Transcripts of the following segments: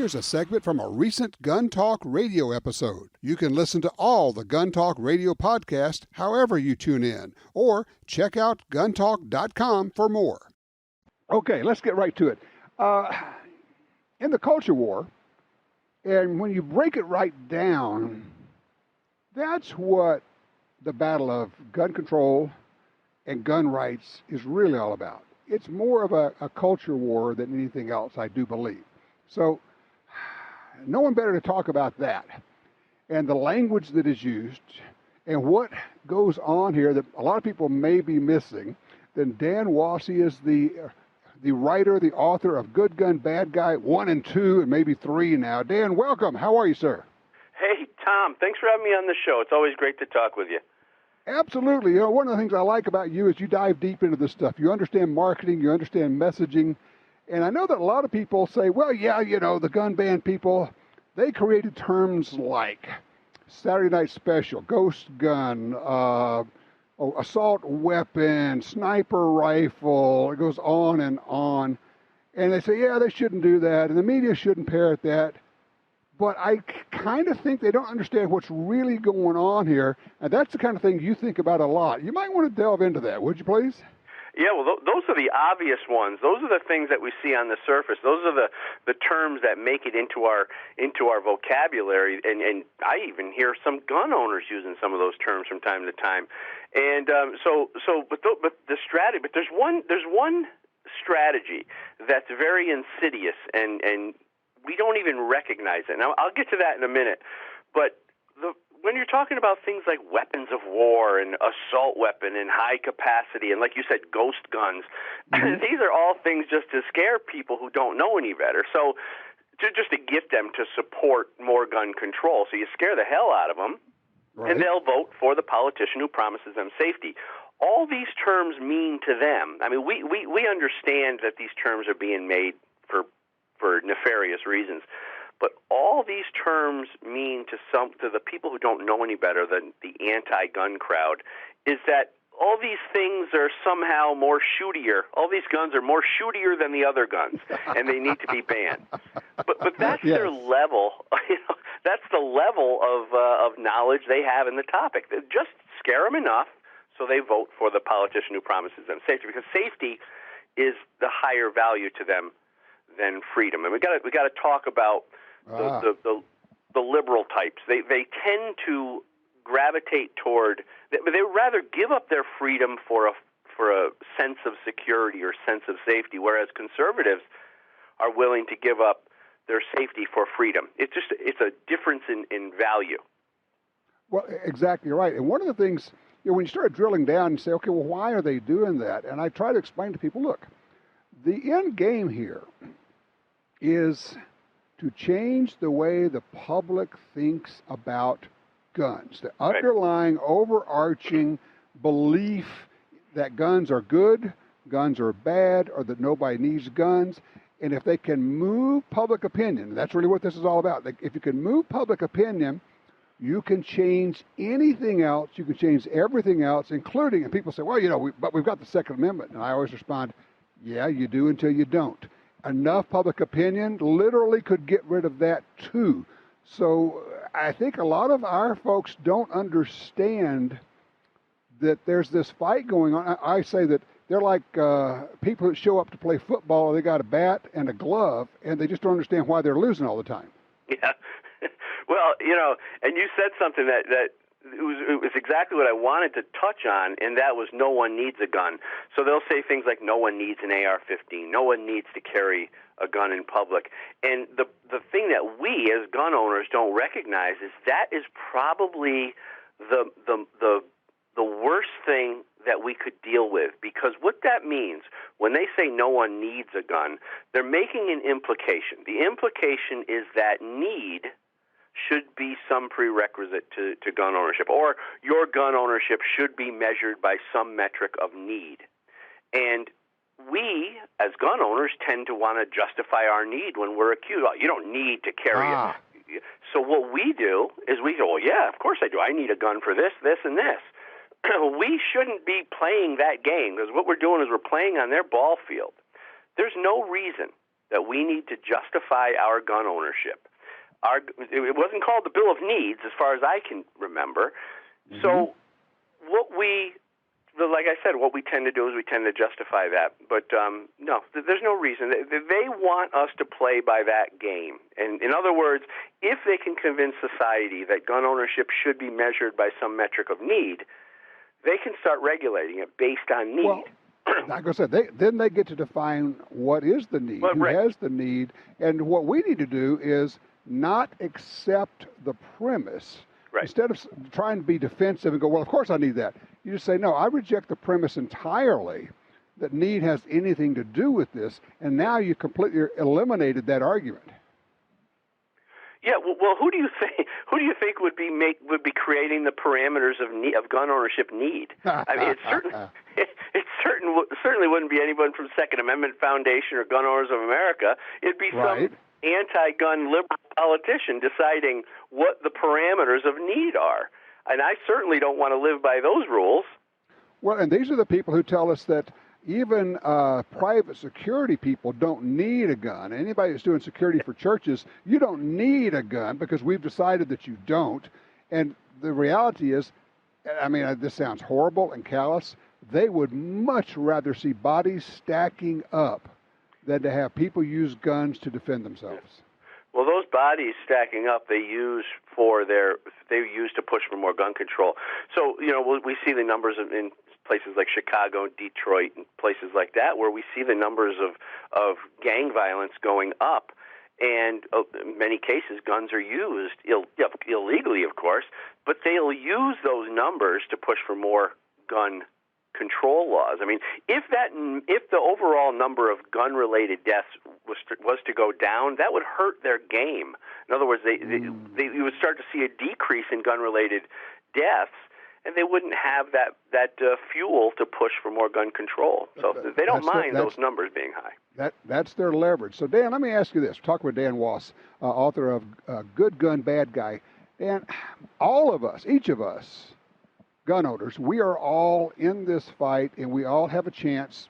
Here's a segment from a recent Gun Talk radio episode. You can listen to all the Gun Talk radio podcasts however you tune in, or check out guntalk.com for more. Okay, let's get right to it. In the culture war, and when you break it right down, that's what the battle of gun control and gun rights is really all about. It's more of a culture war than anything else, I do believe. So, no one better to talk about that and the language that is used and what goes on here that a lot of people may be missing than Dan Wasey is the writer, the author of Good Gun, Bad Guy 1 and 2 and maybe 3 now. Dan, welcome. How are you, sir? Hey, Tom. Thanks for having me on the show. It's always great to talk with you. Absolutely. You know, one of the things I like about you is you dive deep into this stuff. You understand marketing, you understand messaging. And I know that a lot of people say, well, yeah, you know, the gun ban people, they created terms like Saturday Night Special, ghost gun, assault weapon, sniper rifle. It goes on. And they say, yeah, they shouldn't do that, and the media shouldn't parrot that. But I kind of think they don't understand what's really going on here, and that's the kind of thing you think about a lot. You might want to delve into that, would you please? Yeah, well, those are the obvious ones. Those are the things that we see on the surface. Those are the terms that make it into our vocabulary, and I even hear some gun owners using some of those terms from time to time. And but the strategy. But there's one strategy that's very insidious, and we don't even recognize it. Now, I'll get to that in a minute. But when you're talking about things like weapons of war and assault weapon and high capacity and, like you said, ghost guns, these are all things just to scare people who don't know any better. So just to get them to support more gun control. So you scare the hell out of them, right, and they'll vote for the politician who promises them safety. All these terms mean to them. I mean, we understand that these terms are being made for nefarious reasons. But all these terms mean to the people who don't know any better than the anti-gun crowd is that all these things are somehow more shootier. All these guns are more shootier than the other guns, and they need to be banned. But that's their level. That's the level of knowledge they have in the topic. Just scare them enough so they vote for the politician who promises them safety, because safety is the higher value to them than freedom. And we got to talk about the liberal types. They tend to gravitate toward. They would rather give up their freedom for a sense of security or sense of safety, whereas conservatives are willing to give up their safety for freedom. It's a difference in value. Well, exactly right. And one of the things, when you start drilling down and say, okay, well, why are they doing that? And I try to explain to people, look, the end game here is to change the way the public thinks about guns. The underlying, overarching belief that guns are good, guns are bad, or that nobody needs guns. And if they can move public opinion, that's really what this is all about. If you can move public opinion, you can change anything else. You can change everything else, including, and people say, well, but we've got the Second Amendment. And I always respond, yeah, you do until you don't. Enough public opinion literally could get rid of that too. So I think a lot of our folks don't understand that there's this fight going on. I say that they're like people that show up to play football. They got a bat and a glove, and they just don't understand why they're losing all the time. Yeah. Well, and you said something that it was exactly what I wanted to touch on, and that was no one needs a gun. So they'll say things like no one needs an AR-15, no one needs to carry a gun in public. And the thing that we as gun owners don't recognize is that is probably the worst thing that we could deal with, because what that means when they say no one needs a gun, they're making an implication. The implication is that need should be some prerequisite to gun ownership, or your gun ownership should be measured by some metric of need. And we, as gun owners, tend to want to justify our need when we're accused. Oh, you don't need to carry it. So what we do is we go, well, yeah, of course I do. I need a gun for this, this, and this. We shouldn't be playing that game, because what we're doing is we're playing on their ball field. There's no reason that we need to justify our gun ownership. It wasn't called the Bill of Needs, as far as I can remember. Mm-hmm. So like I said, what we tend to do is we tend to justify that. But no, there's no reason. They want us to play by that game. And in other words, if they can convince society that gun ownership should be measured by some metric of need, they can start regulating it based on need. Well, like I said, then they get to define what is the need, who has the need, and what we need to do is not accept the premise. Right. Instead of trying to be defensive and go, well, of course I need that. You just say, no, I reject the premise entirely that need has anything to do with this, and now you completely eliminated that argument. Yeah, well, who do you think would be creating the parameters of gun ownership need? I mean, it certainly wouldn't be anyone from Second Amendment Foundation or Gun Owners of America. It'd be some anti-gun liberal politician deciding what the parameters of need are. And I certainly don't want to live by those rules. Well, and these are the people who tell us that even private security people don't need a gun. Anybody that's doing security for churches, you don't need a gun because we've decided that you don't. And the reality is, I mean, this sounds horrible and callous, they would much rather see bodies stacking up than to have people use guns to defend themselves. Well, those bodies stacking up, they use to push for more gun control. So, we see the numbers in places like Chicago, Detroit, and places like that, where we see the numbers of gang violence going up. And in many cases, guns are used illegally, of course, but they'll use those numbers to push for more gun control laws. I mean, if the overall number of gun-related deaths was to go down, that would hurt their game. In other words, you would start to see a decrease in gun-related deaths, and they wouldn't have that fuel to push for more gun control. So they don't mind those numbers being high. That's their leverage. So, Dan, let me ask you this. We're talking with Dan Wass, author of Good Gun, Bad Guy. Dan, all of us, each of us, gun owners, we are all in this fight, and we all have a chance.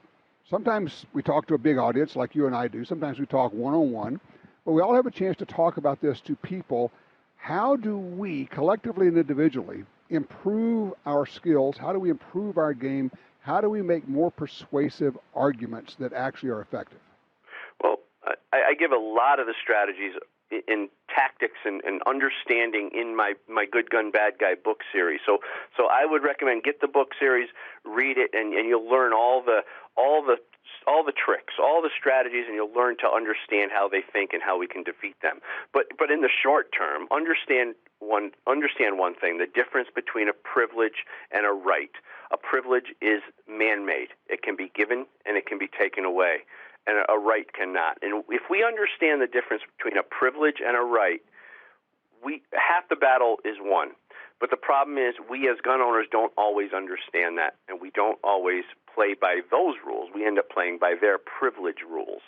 Sometimes we talk to a big audience like you and I do. Sometimes we talk one-on-one. But we all have a chance to talk about this to people. How do we, collectively and individually, improve our skills? How do we improve our game? How do we make more persuasive arguments that actually are effective? Well, I give a lot of the strategies in tactics and understanding in my Good Gun, Bad Guy book series. So I would recommend get the book series, read it, and you'll learn all the tricks, all the strategies, and you'll learn to understand how they think and how we can defeat them. But in the short term, understand one thing: the difference between a privilege and a right. A privilege is man-made. It can be given and it can be taken away, and a right cannot. And if we understand the difference between a privilege and a right, half the battle is won. But the problem is we as gun owners don't always understand that, and we don't always play by those rules. We end up playing by their privilege rules.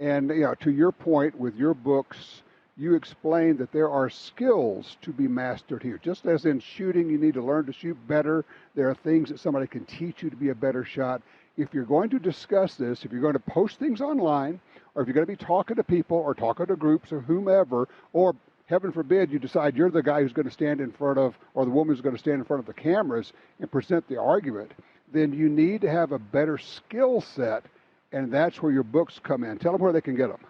And to your point with your books, you explain that there are skills to be mastered here. Just as in shooting, you need to learn to shoot better. There are things that somebody can teach you to be a better shot. If you're going to discuss this, if you're going to post things online, or if you're going to be talking to people or talking to groups or whomever, or heaven forbid you decide you're the guy who's going to stand in front of, or the woman who's going to stand in front of the cameras and present the argument, then you need to have a better skill set, and that's where your books come in. Tell them where they can get them.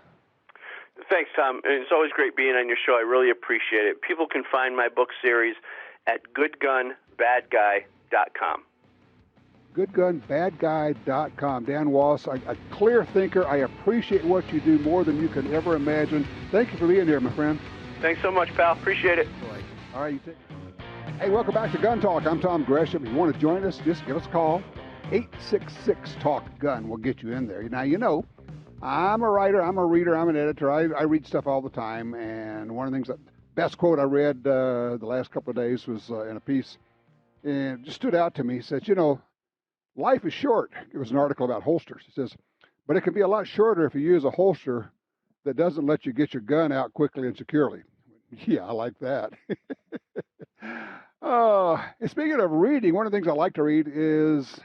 Thanks, Tom. It's always great being on your show. I really appreciate it. People can find my book series at goodgunbadguy.com. goodgunbadguy.com. Dan Wass, a clear thinker. I appreciate what you do more than you can ever imagine. Thank you for being here, my friend. Thanks so much, pal. Appreciate it. All right, you take it. Hey, welcome back to Gun Talk. I'm Tom Gresham. If you want to join us, just give us a call. 866-TALK-GUN will get you in there. Now, I'm a writer, I'm a reader, I'm an editor. I read stuff all the time, and one of the things, the best quote I read the last couple of days was in a piece, and it just stood out to me. It says, life is short. It was an article about holsters. It says, but it can be a lot shorter if you use a holster that doesn't let you get your gun out quickly and securely. Yeah, I like that. And speaking of reading, one of the things I like to read is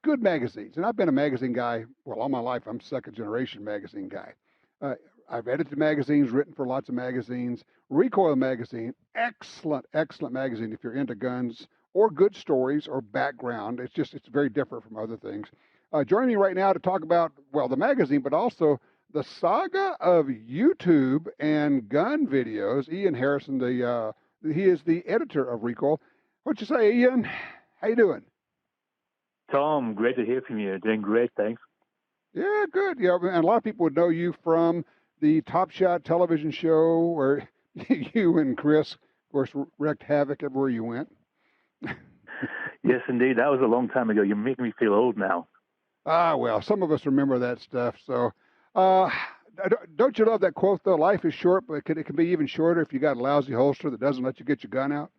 good magazines. And I've been a magazine guy, well, all my life. I'm second generation magazine guy. Uh, I've edited magazines, written for lots of magazines. Recoil magazine, excellent, excellent magazine if you're into guns or good stories or background. It's very different from other things. Joining me right now to talk about, well, the magazine, but also the saga of YouTube and gun videos. Iain Harrison, he is the editor of Recoil. What'd you say, Iain? How you doing? Tom, great to hear from you. Doing great, thanks. Yeah, good. Yeah, and a lot of people would know you from the Top Shot television show, where you and Chris, of course, wreaked havoc everywhere you went. Yes, indeed. That was a long time ago. You're making me feel old now. Ah, well, some of us remember that stuff. So, uh, don't you love that quote, though? Life is short, but it can be even shorter if you got a lousy holster that doesn't let you get your gun out.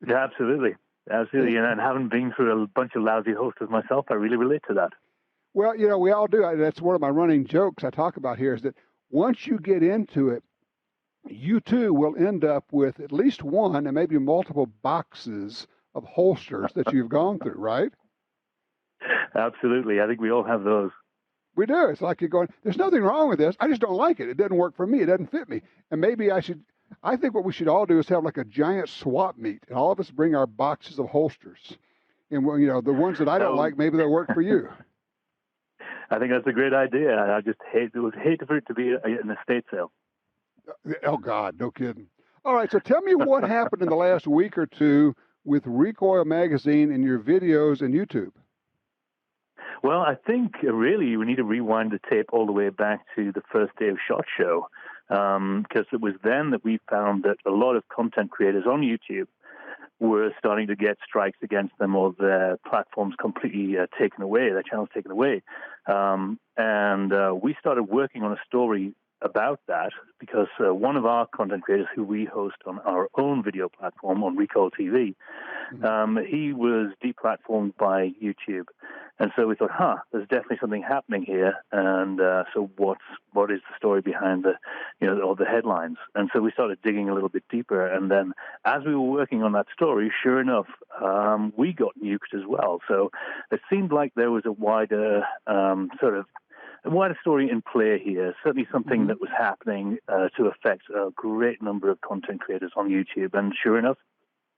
Yeah, absolutely. Absolutely. And having been through a bunch of lousy holsters myself, I really relate to that. Well, we all do. That's one of my running jokes I talk about here is that once you get into it, you too will end up with at least one and maybe multiple boxes of holsters that you've gone through, right? Absolutely. I think we all have those. We do. It's like you're going, there's nothing wrong with this. I just don't like it. It doesn't work for me. It doesn't fit me. And maybe I think what we should all do is have like a giant swap meet and all of us bring our boxes of holsters. And, the ones that I don't like, maybe they'll work for you. I think that's a great idea. I just hate for it to be an estate sale. Oh, God, no kidding. All right, so tell me what happened in the last week or two with Recoil Magazine and your videos and YouTube. Well, I think really we need to rewind the tape all the way back to the first day of SHOT Show, because it was then that we found that a lot of content creators on YouTube were starting to get strikes against them or their platforms completely taken away, their channels taken away. And we started working on a story about that because one of our content creators who we host on our own video platform on Recoil TV, he was deplatformed by YouTube. And so we thought, there's definitely something happening here. And so what is the story behind all the headlines? And so we started digging a little bit deeper. And then as we were working on that story, sure enough, we got nuked as well. So it seemed like there was a wider story in play here, certainly something that was happening to affect a great number of content creators on YouTube. And sure enough,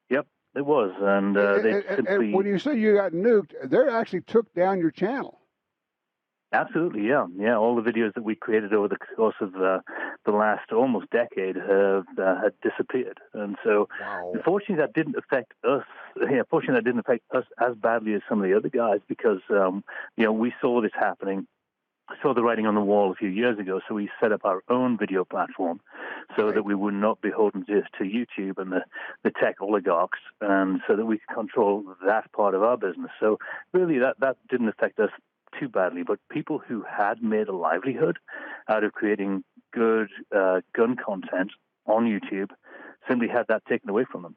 yep, it was. And and when you say you got nuked, they actually took down your channel. Absolutely, yeah. Yeah, all the videos that we created over the course of the last almost decade had disappeared. And so, Unfortunately, that didn't affect us. Yeah, fortunately, that didn't affect us as badly as some of the other guys because, we saw this happening. Saw the writing on the wall a few years ago, so we set up our own video platform so that we would not be beholden to YouTube and the tech oligarchs, and so that we could control that part of our business. So really that didn't affect us too badly, but people who had made a livelihood out of creating good gun content on YouTube simply had that taken away from them.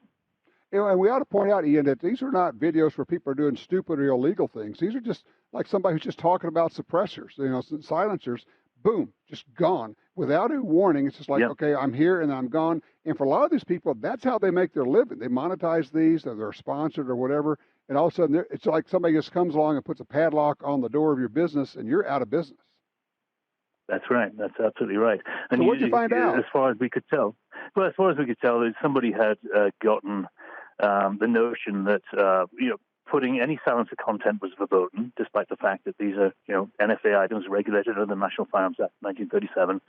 And we ought to point out, Iain, that these are not videos where people are doing stupid or illegal things. These are just like somebody who's just talking about suppressors, silencers, boom, just gone. Without a warning, it's just like, okay, I'm here and I'm gone. And for a lot of these people, that's how they make their living. They monetize these, or they're sponsored or whatever. And all of a sudden, it's like somebody just comes along and puts a padlock on the door of your business, and you're out of business. That's right. That's absolutely right. And so what did you find out? As far as we could tell, somebody had gotten the notion that putting any silencer content was verboten, despite the fact that these are NFA items regulated under the National Firearms Act 1937,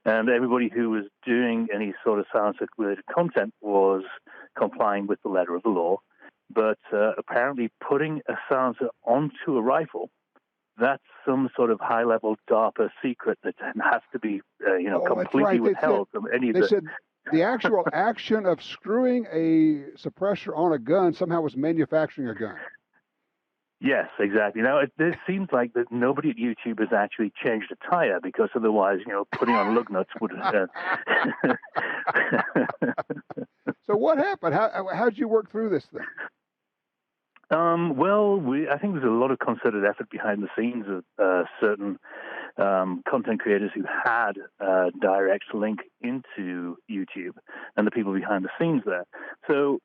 and everybody who was doing any sort of silencer-related content was complying with the letter of the law. But apparently, putting a silencer onto a rifle, that's some sort of high-level DARPA secret that has to be, completely withheld from any of the... said the actual action of screwing a suppressor on a gun somehow was manufacturing a gun. Yes, exactly. Now, it seems like that nobody at YouTube has actually changed a tire because otherwise, putting on lug nuts would... So what happened? How'd you work through this thing? I think there's a lot of concerted effort behind the scenes of certain content creators who had a direct link into YouTube and the people behind the scenes there. So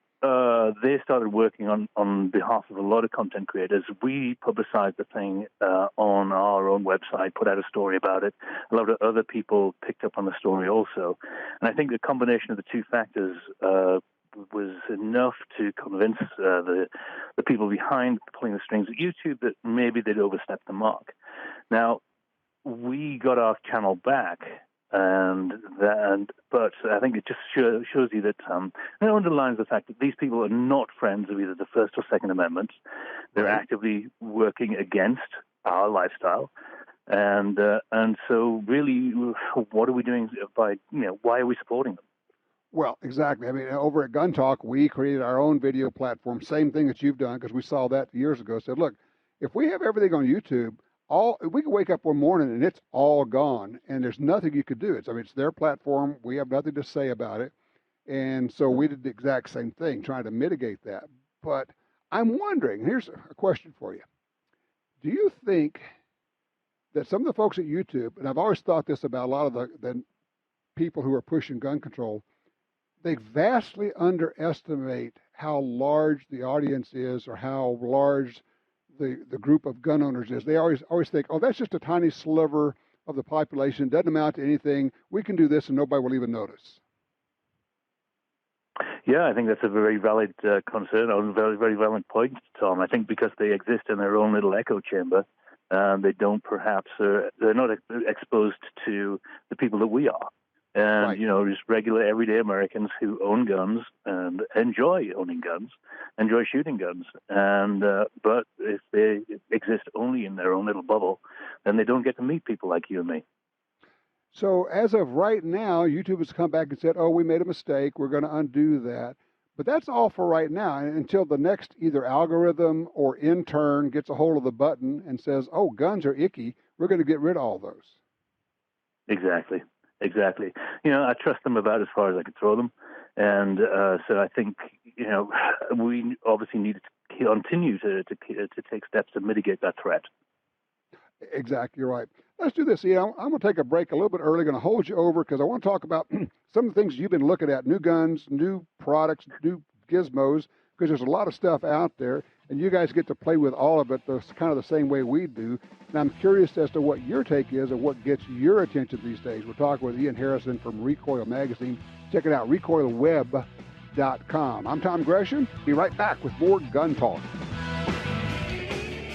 they started working on behalf of a lot of content creators. We publicized the thing on our own website, put out a story about it. A lot of other people picked up on the story also. And I think the combination of the two factors was enough to convince the people behind pulling the strings at YouTube that maybe they'd overstepped the mark. Now, we got our channel back, but I think it just shows you that it underlines the fact that these people are not friends of either the First or Second Amendments. They're actively working against our lifestyle, and so really, what are we doing why are we supporting them? Well, exactly. I mean, over at Gun Talk, we created our own video platform, same thing that you've done, because we saw that years ago. Said, look, if we have everything on YouTube, we can wake up one morning and it's all gone, and there's nothing you could do. It's their platform. We have nothing to say about it, and so we did the exact same thing, trying to mitigate that. But I'm wondering. Here's a question for you: do you think that some of the folks at YouTube, and I've always thought this about a lot of the people who are pushing gun control, they vastly underestimate how large the audience is, or how large the group of gun owners is. They always think, oh, that's just a tiny sliver of the population, doesn't amount to anything. We can do this and nobody will even notice. Yeah, I think that's a very valid concern, or a very, very valid point, Tom. I think because they exist in their own little echo chamber, they don't perhaps, they're not exposed to the people that we are. And, right. Just regular everyday Americans who own guns and enjoy owning guns, enjoy shooting guns. And but if they exist only in their own little bubble, then they don't get to meet people like you and me. So as of right now, YouTube has come back and said, oh, we made a mistake. We're going to undo that. But that's all for right now, until the next either algorithm or intern gets a hold of the button and says, oh, guns are icky. We're going to get rid of all those. Exactly. I trust them about as far as I can throw them. And so I think, we obviously need to continue to take steps to mitigate that threat. Exactly right. Let's do this. I'm going to take a break a little bit early. Going to hold you over because I want to talk about some of the things you've been looking at: new guns, new products, new gizmos. Because there's a lot of stuff out there, and you guys get to play with all of it kind of the same way we do. And I'm curious as to what your take is and what gets your attention these days. We're talking with Iain Harrison from Recoil Magazine. Check it out, recoilweb.com. I'm Tom Gresham. Be right back with more Gun Talk.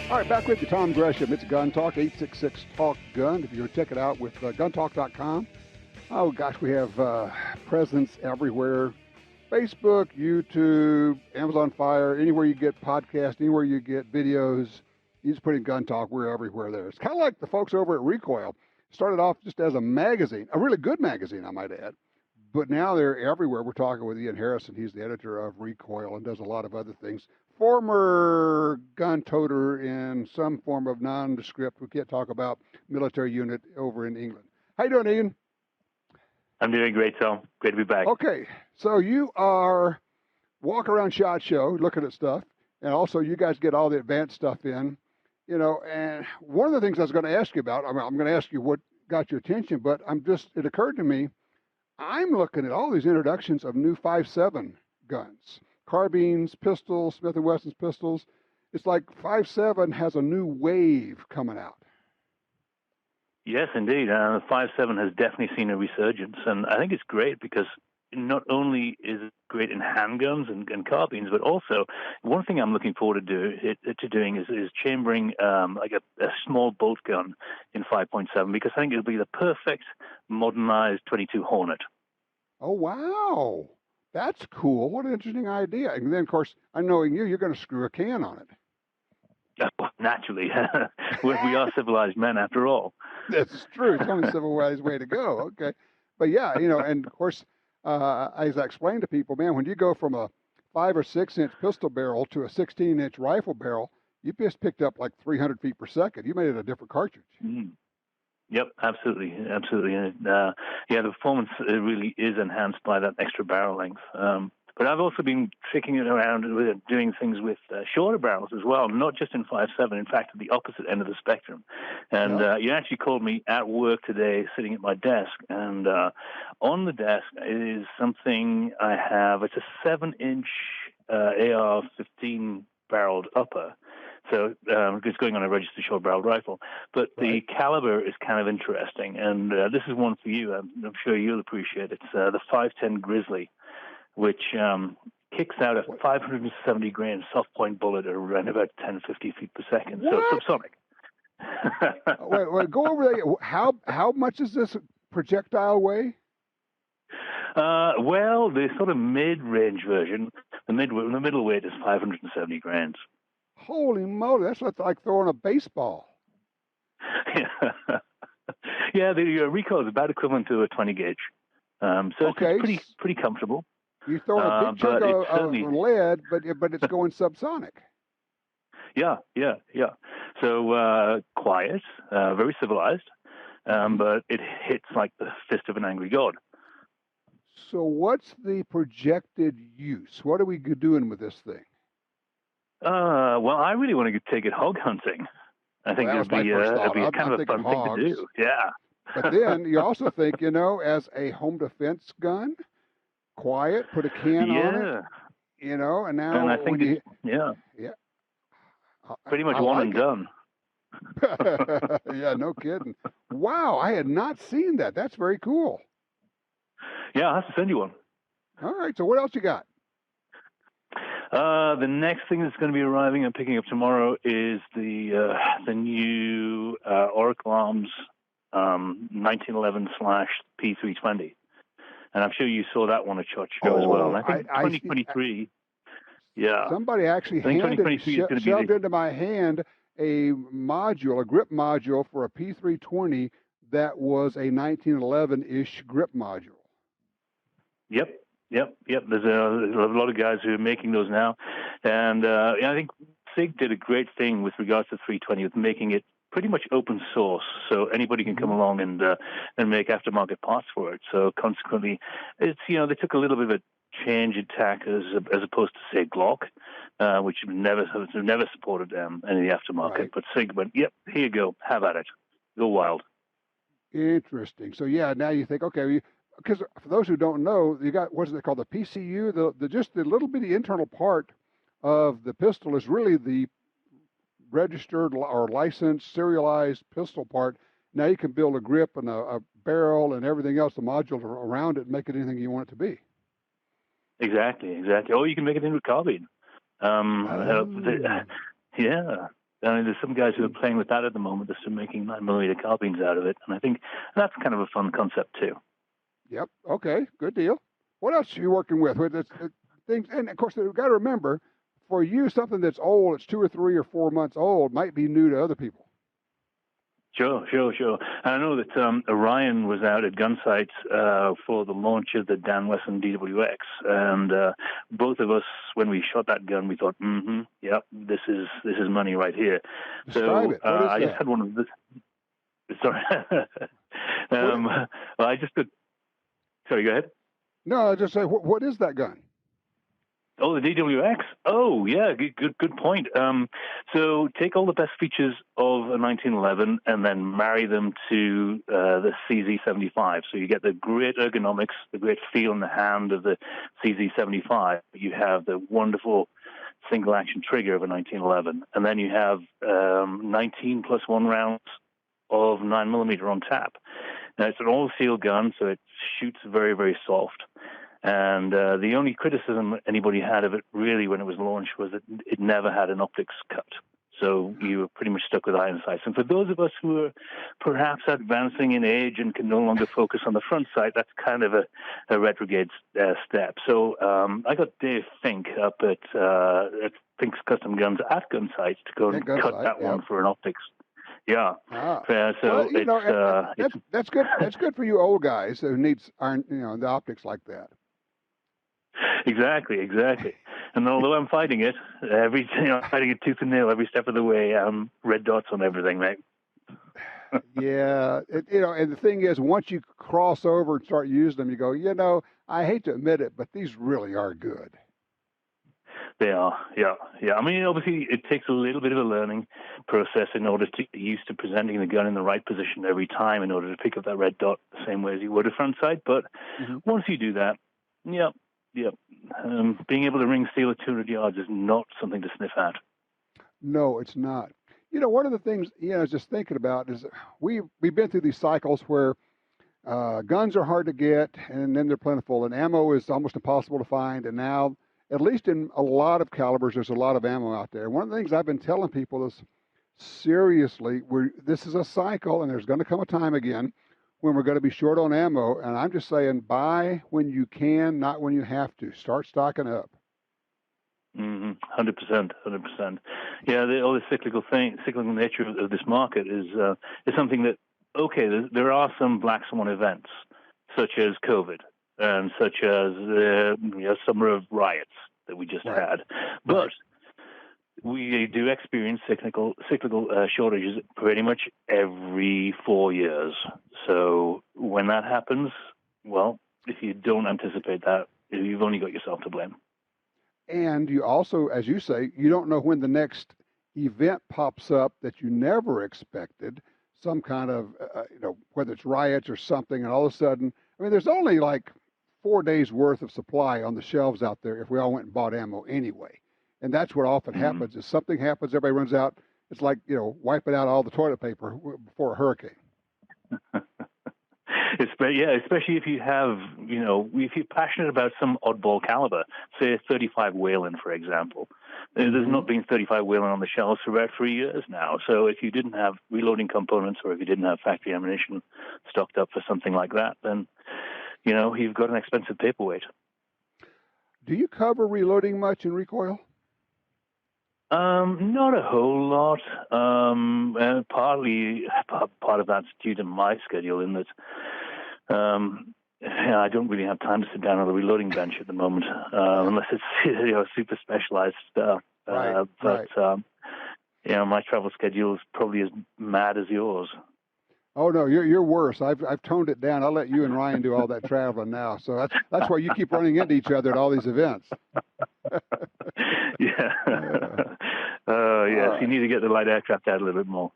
All right, back with you, Tom Gresham. It's Gun Talk, 866-TALK-GUN. If you check it out with guntalk.com. Oh, gosh, we have presence everywhere. Facebook, YouTube, Amazon Fire, anywhere you get podcasts, anywhere you get videos, you just put in Gun Talk, we're everywhere there. It's kind of like the folks over at Recoil. Started off just as a magazine, a really good magazine, I might add. But now they're everywhere. We're talking with Iain Harrison. He's the editor of Recoil and does a lot of other things. Former gun toter in some form of nondescript. We can't talk about military unit over in England. How you doing, Iain? I'm doing great, Tom. Great to be back. Okay, so you are walking around SHOT Show looking at stuff, and also you guys get all the advanced stuff in, and one of the things I was going to ask you about, I'm going to ask you what got your attention, but it occurred to me, I'm looking at all these introductions of new 5.7 guns, carbines, pistols, Smith & Wesson's pistols. It's like 5.7 has a new wave coming out. Yes, indeed. The 5.7 has definitely seen a resurgence, and I think it's great because not only is it great in handguns and carbines, but also one thing I'm looking forward to doing is chambering like a small bolt gun in 5.7, because I think it'll be the perfect modernized .22 Hornet. Oh, wow. That's cool. What an interesting idea. And then, of course, I knowing you're going to screw a can on it. Naturally. we are civilized men after all. That's true. It's the only civilized way to go. Okay. But yeah, and of course, as I explained to people, man, when you go from a 5 or 6 inch pistol barrel to a 16-inch rifle barrel, you just picked up like 300 feet per second. You made it a different cartridge. Mm. Yep, absolutely. And, the performance really is enhanced by that extra barrel length. But I've also been tricking it around with doing things with shorter barrels as well, not just in 5.7, in fact, at the opposite end of the spectrum. And you actually called me at work today, sitting at my desk, and on the desk is something I have. It's a 7-inch AR-15 barreled upper. So it's going on a registered short-barreled rifle. But the caliber is kind of interesting, and this is one for you. I'm sure you'll appreciate it. It's the 510 Grizzly, which kicks out a 570 grain soft point bullet at around about 1050 feet per second. What? So subsonic. wait, go over there. How much does this projectile weigh? Well, the sort of mid-range version, the middle weight is 570 grams. Holy moly, that's like throwing a baseball. Yeah, the recoil is about equivalent to a 20 gauge. So it's pretty comfortable. You're throwing a big chunk of lead, but it's going subsonic. Yeah. So quiet, very civilized, but it hits like the fist of an angry god. So what's the projected use? What are we doing with this thing? Well, I really want to take it hog hunting. I think it'd be kind of a fun thing to do. Yeah. But then you also think, as a home defense gun, quiet, put a can on it, and now. And I think pretty much one and done. Yeah, no kidding. Wow, I had not seen that. That's very cool. Yeah, I'll have to send you one. All right, so what else you got? The next thing that's going to be arriving and picking up tomorrow is the new Oracle Arms 1911/P320, and I'm sure you saw that one at SHOT Show as well. And I think 2023. Yeah. Somebody actually shoved into my hand a grip module for a P320 that was a 1911-ish grip module. Yep. There's a lot of guys who are making those now, and I think SIG did a great thing with regards to 320 with making it pretty much open source, so anybody can come along and make aftermarket parts for it. So consequently, it's they took a little bit of a change in tack as opposed to say Glock, which have never supported any of the aftermarket. Right. But SIG went, yep, here you go, have at it, go wild. Interesting. So now you think, okay. Because for those who don't know, you got what's it called, the PCU, just the little bitty internal part of the pistol is really the registered or licensed serialized pistol part. Now you can build a grip and a barrel and everything else, the module around it, and make it anything you want it to be. Exactly. Or you can make it into a carbine. Yeah. I mean, there's some guys who are playing with that at the moment, just making 9mm carbines out of it, and I think that's kind of a fun concept too. Yep. Okay. Good deal. What else are you working with? Things, and of course, you've got to remember, for you, something that's old, it's 2 or 3 or 4 months old, might be new to other people. Sure. And I know that Orion was out at Gunsight for the launch of the Dan Wesson DWX, and both of us, when we shot that gun, we thought, yep, this is money right here. Describe it. What is that? Just had one of this. Sorry. Well, I just did. Sorry, go ahead. No, I just say, what is that gun? Oh, the DWX? Oh, yeah, good point. So take all the best features of a 1911 and then marry them to the CZ75. So you get the great ergonomics, the great feel in the hand of the CZ75. You have the wonderful single-action trigger of a 1911. And then you have 19 plus 1 rounds of 9mm on tap. Now, it's an all-seal gun, so it shoots very, very soft. And the only criticism anybody had of it, really, when it was launched, was that it never had an optics cut. So you were pretty much stuck with iron sights. And for those of us who are perhaps advancing in age and can no longer focus on the front sight, that's kind of a retrograde step. So I got Dave Fink up at Fink's Custom Guns at Gunsight to go and cut that one for an optics. Yeah. So that's good. That's good for you old guys who needs the optics like that. Exactly. And although I'm fighting it, fighting it tooth and nail every step of the way, red dots on everything, mate. Yeah, and the thing is, once you cross over and start using them, you go, I hate to admit it, but these really are good. They are, yeah. I mean, obviously, it takes a little bit of a learning process in order to get used to presenting the gun in the right position every time in order to pick up that red dot the same way as you would a front sight. But once you do that, Yep. Being able to ring steel at 200 yards is not something to sniff at. No, it's not. One of the things I was just thinking about is we've been through these cycles where guns are hard to get, and then they're plentiful, and ammo is almost impossible to find. And now, at least in a lot of calibers, there's a lot of ammo out there. One of the things I've been telling people is, seriously, this is a cycle, and there's going to come a time again when we're going to be short on ammo. And I'm just saying, buy when you can, not when you have to. Start stocking up. 100%, 100%. Yeah, all the cyclical nature of this market is something that, okay, there are some black swan events, such as COVID, and such as summer of riots that we just had. But we do experience cyclical shortages pretty much every 4 years. So when that happens, well, if you don't anticipate that, you've only got yourself to blame. And you also, as you say, you don't know when the next event pops up that you never expected, some kind of, whether it's riots or something, and all of a sudden, there's only like 4 days worth of supply on the shelves out there if we all went and bought ammo anyway. And that's what often happens is something happens, everybody runs out. It's like, wiping out all the toilet paper before a hurricane. Especially if you have, if you're passionate about some oddball caliber, say a 35 Whalen, for example. There's not been 35 Whalen on the shelves for about 3 years now. So if you didn't have reloading components or if you didn't have factory ammunition stocked up for something like that, then, you've got an expensive paperweight. Do you cover reloading much in Recoil? Not a whole lot. And part of that's due to my schedule in that I don't really have time to sit down on the reloading bench at the moment, unless it's super specialized stuff. My travel schedule is probably as mad as yours. Oh no, you're worse. I've toned it down. I'll let you and Ryan do all that traveling now. So that's why you keep running into each other at all these events. Yes, you need to get the light aircraft out a little bit more.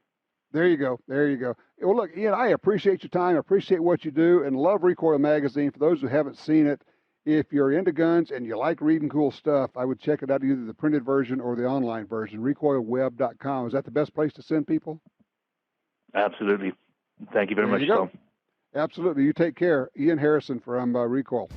There you go. Well, look, Iain, I appreciate your time. I appreciate what you do, and love Recoil Magazine. For those who haven't seen it, if you're into guns and you like reading cool stuff, I would check it out, either the printed version or the online version, recoilweb.com. Is that the best place to send people? Absolutely. Thank you very much, Tom. Absolutely. You take care. Iain Harrison from Recoil.